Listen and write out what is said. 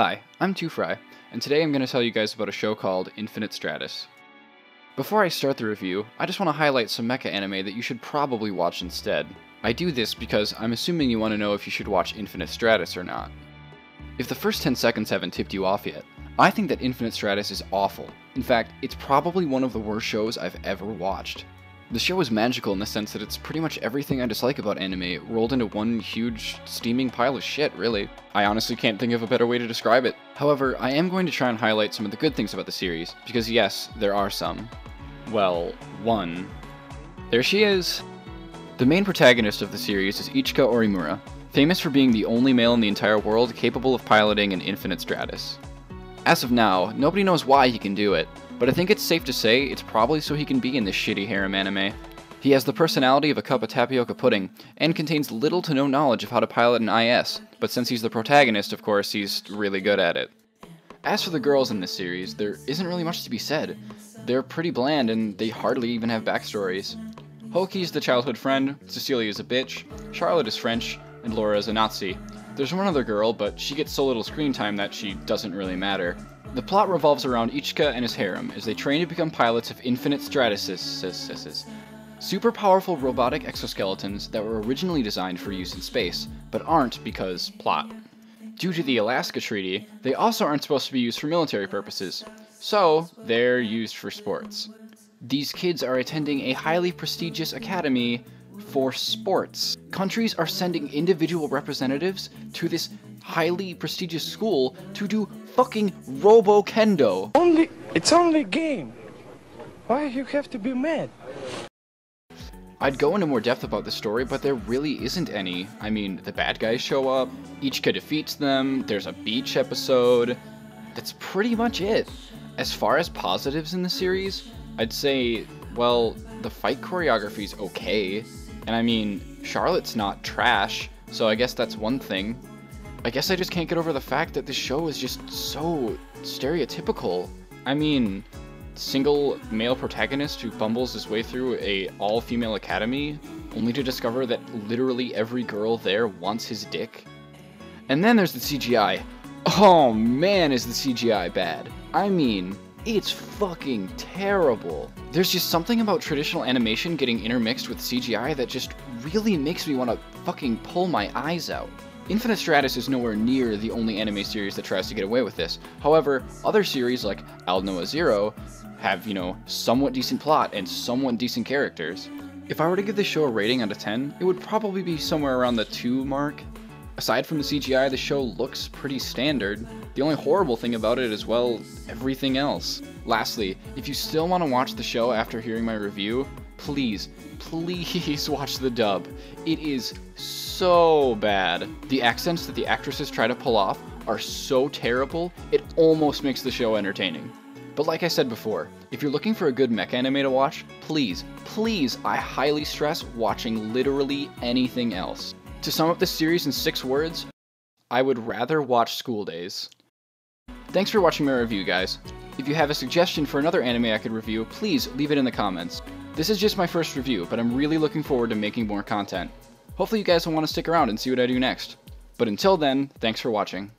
Hi, I'm 2Fry, and today I'm going to tell you guys about a show called Infinite Stratos. Before I start the review, I just want to highlight some mecha anime that you should probably watch instead. I do this because I'm assuming you want to know if you should watch Infinite Stratos or not. If the first 10 seconds haven't tipped you off yet, I think that Infinite Stratos is awful. In fact, it's probably one of the worst shows I've ever watched. The show is magical in the sense that it's pretty much everything I dislike about anime rolled into one huge, steaming pile of shit, really. I honestly can't think of a better way to describe it. However, I am going to try and highlight some of the good things about the series, because yes, there are some. Well, one. There she is! The main protagonist of the series is Ichika Orimura, famous for being the only male in the entire world capable of piloting an Infinite Stratos. As of now, nobody knows why he can do it, but I think it's safe to say it's probably so he can be in this shitty harem anime. He has the personality of a cup of tapioca pudding, and contains little to no knowledge of how to pilot an IS, but since he's the protagonist, of course, he's really good at it. As for the girls in this series, there isn't really much to be said. They're pretty bland, and they hardly even have backstories. Hoki's the childhood friend, Cecilia's a bitch, Charlotte is French, and Laura is a Nazi. There's one other girl, but she gets so little screen time that she doesn't really matter. The plot revolves around Ichika and his harem as they train to become pilots of Infinite Stratos, super powerful robotic exoskeletons that were originally designed for use in space, but aren't because plot. Due to the Alaska Treaty, they also aren't supposed to be used for military purposes, so they're used for sports. These kids are attending a highly prestigious academy for sports. Countries are sending individual representatives to this highly prestigious school to do fucking robo-kendo. It's only a game. Why you have to be mad? I'd go into more depth about the story, but there really isn't any. I mean, the bad guys show up, Ichika defeats them, there's a beach episode. That's pretty much it. As far as positives in the series, I'd say, well, the fight choreography's okay. And I mean, Charlotte's not trash, so I guess that's one thing. I guess I just can't get over the fact that this show is just so stereotypical. I mean, single male protagonist who bumbles his way through a all-female academy, only to discover that literally every girl there wants his dick. And then there's the CGI. Oh man, is the CGI bad. I mean, it's fucking terrible. There's just something about traditional animation getting intermixed with CGI that just really makes me want to fucking pull my eyes out. Infinite Stratos is nowhere near the only anime series that tries to get away with this. However, other series like I'll Noah Zero have, somewhat decent plot and somewhat decent characters. If I were to give this show a rating out of 10, it would probably be somewhere around the 2 mark. Aside from the CGI, the show looks pretty standard. The only horrible thing about it is, well, everything else. Lastly, if you still want to watch the show after hearing my review, please watch the dub. It is so bad. The accents that the actresses try to pull off are so terrible, it almost makes the show entertaining. But like I said before, if you're looking for a good mecha anime to watch, please, I highly stress watching literally anything else. To sum up this series in 6 words, I would rather watch School Days. Thanks for watching my review, guys. If you have a suggestion for another anime I could review, please leave it in the comments. This is just my first review, but I'm really looking forward to making more content. Hopefully you guys will want to stick around and see what I do next. But until then, thanks for watching.